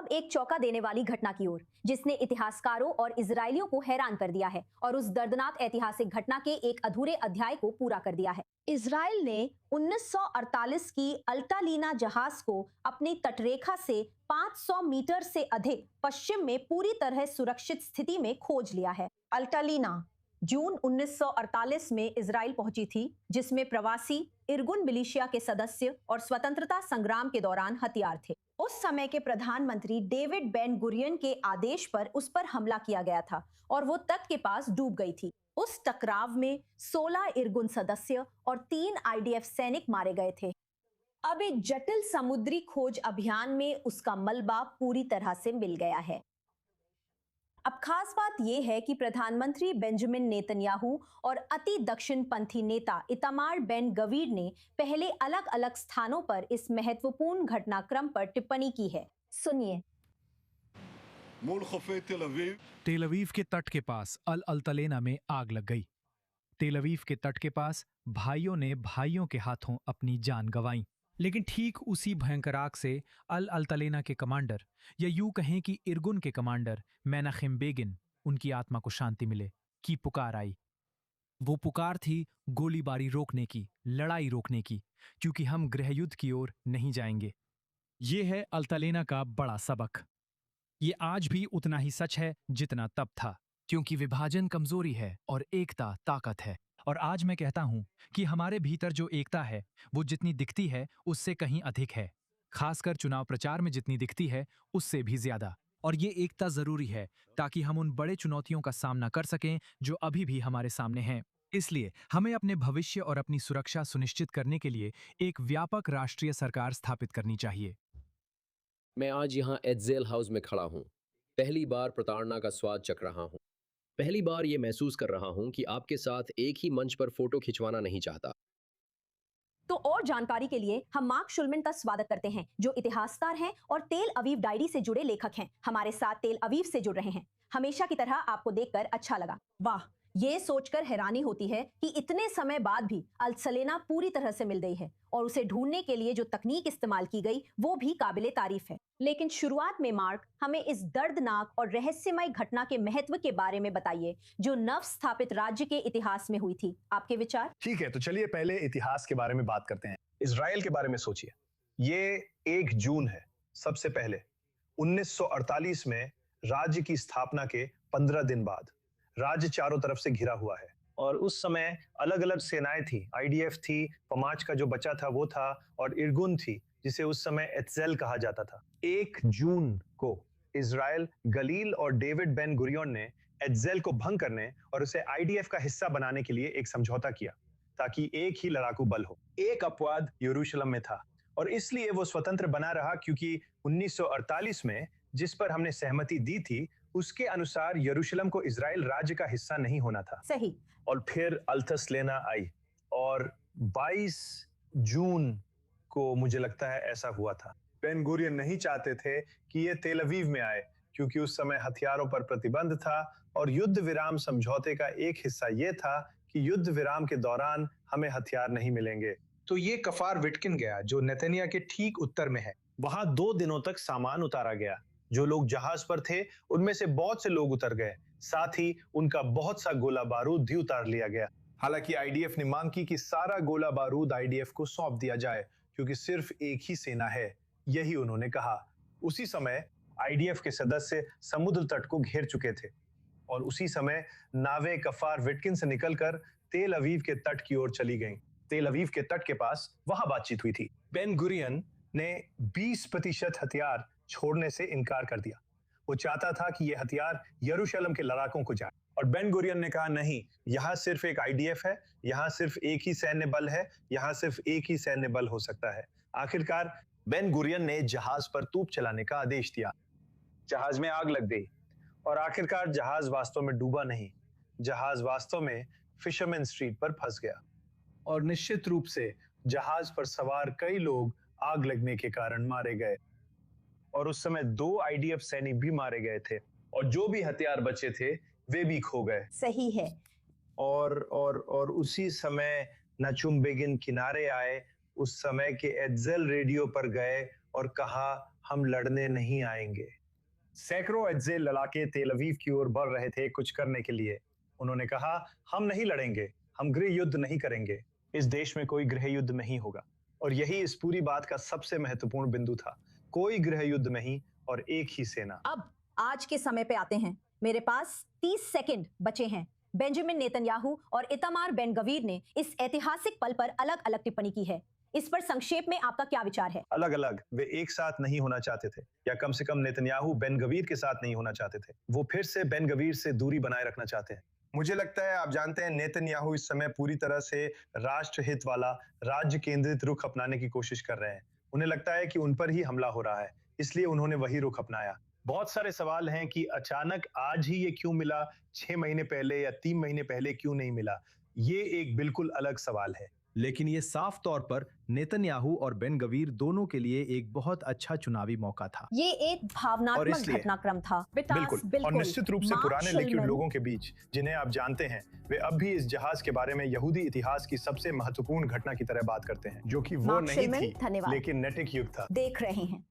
अब एक चौंका देने वाली घटना की ओर, जिसने इतिहासकारों और इजरायलियों को हैरान कर दिया है और उस दर्दनाक ऐतिहासिक घटना के एक अधूरे अध्याय को पूरा कर दिया है। इजराइल ने 1948 की अल्टालिना जहाज को अपनी तटरेखा से 500 मीटर से अधिक पश्चिम में पूरी तरह सुरक्षित स्थिति में खोज लिया है। अल्टालिना जून 1948 में इजराइल पहुंची थी, जिसमें प्रवासी इरगुन मिलिशिया के सदस्य और स्वतंत्रता संग्राम के दौरान हथियार थे। उस समय के प्रधानमंत्री डेविड बेन गुरियन के आदेश पर उस पर हमला किया गया था और वो तट के पास डूब गई थी। उस टकराव में 16 इरगुन सदस्य और 3 आईडीएफ सैनिक मारे गए थे। अब एक जटिल समुद्री खोज अभियान में उसका मलबा पूरी तरह से मिल गया है। अब खास बात यह है कि प्रधानमंत्री बेंजामिन नेतन्याहू और अति दक्षिणपंथी नेता इतामार बेन गवीर ने पहले अलग अलग स्थानों पर इस महत्वपूर्ण घटनाक्रम पर टिप्पणी की है। सुनिए। तेल अवीव के तट के पास अल अल्तलेना में आग लग गई। तेल अवीव के तट के पास भाइयों ने भाइयों के हाथों अपनी जान गंवाई। लेकिन ठीक उसी भयंकर आग से अल अल्तलेना के कमांडर, या यूं कहें कि इरगुन के कमांडर मेनाहेम बेगिन, उनकी आत्मा को शांति मिले, की पुकार आई। वो पुकार थी गोलीबारी रोकने की, लड़ाई रोकने की, क्योंकि हम गृहयुद्ध की ओर नहीं जाएंगे। ये है अल्तलेना का बड़ा सबक। ये आज भी उतना ही सच है जितना तब था, क्योंकि विभाजन कमजोरी है और एकता ताकत है। और आज मैं कहता हूं कि हमारे भीतर जो एकता है वो जितनी दिखती है उससे कहीं अधिक है, खासकर चुनाव प्रचार में जितनी दिखती है उससे भी ज्यादा। और ये एकता जरूरी है ताकि हम उन बड़े चुनौतियों का सामना कर सकें जो अभी भी हमारे सामने हैं। इसलिए हमें अपने भविष्य और अपनी सुरक्षा सुनिश्चित करने के लिए एक व्यापक राष्ट्रीय सरकार स्थापित करनी चाहिए। मैं आज यहाँ एट्जेल हाउस में खड़ा हूँ। पहली बार प्रताड़ना का स्वाद चख रहा हूँ। पहली बार ये महसूस कर रहा हूँ कि आपके साथ एक ही मंच पर फोटो खिंचवाना नहीं चाहता। तो और जानकारी के लिए हम मार्क शुल्मन का स्वागत करते हैं, जो इतिहासकार हैं और तेल अवीव डायरी से जुड़े लेखक हैं। हमारे साथ तेल अवीव से जुड़ रहे हैं। हमेशा की तरह आपको देखकर अच्छा लगा। वाह, ये सोचकर हैरानी होती है कि इतने समय बाद भी अल्तलेना पूरी तरह से मिल गई है और उसे ढूंढने के लिए जो तकनीक इस्तेमाल की गई वो भी काबिले तारीफ है। लेकिन शुरुआत में मार्क हमें इस दर्दनाक और रहस्यमय घटना के महत्व के बारे में बताइए, जो नव स्थापित राज्य के इतिहास में हुई थी। आपके विचार? ठीक है, तो चलिए पहले इतिहास के बारे में बात करते हैं। इजराइल के बारे में सोचिए। ये 1 जून है। सबसे पहले 1948 में राज्य की स्थापना के 15 दिन बाद राज्य चारों तरफ से घिरा हुआ है और उस समय अलग अलग सेनाएं थी। आईडीएफ थी, पमाच का जो बचा था वो था, और इरगुन थी जिसे उस समय एत्जेल कहा जाता था। 1 जून को इजराइल गलील और डेविड बेन गुरियन ने एत्जेल को भंग करने और उसे आईडीएफ का हिस्सा बनाने के लिए एक समझौता किया ताकि एक ही लड़ाकू बल हो। एक अपवाद यरूशलेम में था और इसलिए वो स्वतंत्र बना रहा, क्योंकि 1948 में जिस पर हमने सहमति दी थी उसके अनुसार यरूशलेम को इजराइल राज्य का हिस्सा नहीं होना था। सही। और फिर अल्तसलेना आई और 22 जून को मुझे लगता है ऐसा हुआ था। बेन गुरियन नहीं चाहते थे कि ये तेल अवीव में आए, क्योंकि उस समय हथियारों पर प्रतिबंध था और युद्ध विराम समझौते का एक हिस्सा ये था कि युद्ध विराम के दौरान हमें हथियार नहीं मिलेंगे। तो ये कफार विटकिन गया, जो नेतन्याह के ठीक उत्तर में है। वहां 2 दिनों तक सामान उतारा गया। जो लोग जहाज पर थे उनमें से बहुत से लोग उतर गए, साथ ही उनका बहुत सा गोला बारूद भी उतार लिया गया। हालांकि आईडीएफ ने मांग की कि सारा गोला बारूद आईडीएफ को सौंप दिया जाए, क्योंकि सिर्फ एक ही सेना है, यही उन्होंने कहा। उसी समय आईडीएफ के सदस्य समुद्र तट को घेर चुके थे और उसी समय नावें कफार विटकिन से निकलकर तेल अवीव के तट की ओर चली गईं। तेल अवीव के तट के पास वहां बातचीत हुई थी। बेन गुरियन ने 20% हथियार छोड़ने से इनकार कर दिया। वो चाहता था कि यह हथियार यरूशलेम के लड़ाकों को जाए, और बेन गुरियन ने कहा नहीं, यहाँ सिर्फ एक आईडीएफ है, यहाँ सिर्फ एक ही सैन्य बल है, यहाँ सिर्फ एक ही सैन्य बल हो सकता है। आखिरकार बेन गुरियन ने जहाज पर तोप चलाने का आदेश दिया। जहाज में आग लग गई और आखिरकार जहाज वास्तव में डूबा नहीं, जहाज वास्तव में फिशरमैन स्ट्रीट पर फंस गया और निश्चित रूप से जहाज पर सवार कई लोग आग लगने के कारण मारे गए और उस समय 2 आईडीएफ सैनिक भी मारे गए थे और जो भी हथियार बचे थे वे भी खो गए। सही है। और उसी समय नचुम बेगिन किनारे आए, उस समय के एत्जेल रेडियो पर गए और कहा, हम लड़ने नहीं आएंगे। सैकड़ों एड्ज़ेल लड़ाके तेल अवीव की ओर बढ़ रहे थे कुछ करने के लिए। उन्होंने कहा, हम नहीं लड़ेंगे, हम गृह युद्ध नहीं करेंगे। इस देश में कोई गृह युद्ध नहीं होगा, और यही इस पूरी बात का सबसे महत्वपूर्ण बिंदु था। कोई गृह युद्ध नहीं और एक ही सेना। अब आज के समय पे आते हैं। मेरे पास 30 सेकंड बचे हैं। बेंजामिन नेतन्याहू और इतामार बेन गवीर ने इस ऐतिहासिक पल पर अलग अलग टिप्पणी की है। इस पर संक्षेप में आपका क्या विचार है? अलग अलग, वे एक साथ नहीं होना चाहते थे, या कम से कम नेतन्याहू बेन गवीर के साथ नहीं होना चाहते थे। वो फिर से बेन गवीर से दूरी बनाए रखना चाहते हैं। मुझे लगता है आप जानते हैं, नेतन्याहू इस समय पूरी तरह से राष्ट्रहित वाला राज्य केंद्रित रुख अपनाने की कोशिश कर रहे हैं। उन्हें लगता है कि उन पर ही हमला हो रहा है, इसलिए उन्होंने वही रुख अपनाया। बहुत सारे सवाल हैं कि अचानक आज ही ये क्यों मिला, 6 महीने पहले या 3 महीने पहले क्यों नहीं मिला। ये एक बिल्कुल अलग सवाल है। लेकिन ये साफ तौर पर नेतन्याहू और बेन गवीर दोनों के लिए एक बहुत अच्छा चुनावी मौका था। ये एक और भावनात्मक इसलिए- घटनाक्रम था। बिल्कुल, और निश्चित रूप से मार्क पुराने लिक्विड शिल्मन- लोगों के बीच, जिन्हें आप जानते हैं, वे अब भी इस जहाज के बारे में यहूदी इतिहास की सबसे महत्वपूर्ण घटना की तरह बात करते हैं, जो कि वो मार्क नहीं शिल्मन, थी, धन्यवाद। लेकिन नेटिक युग था। देख रहे हैं।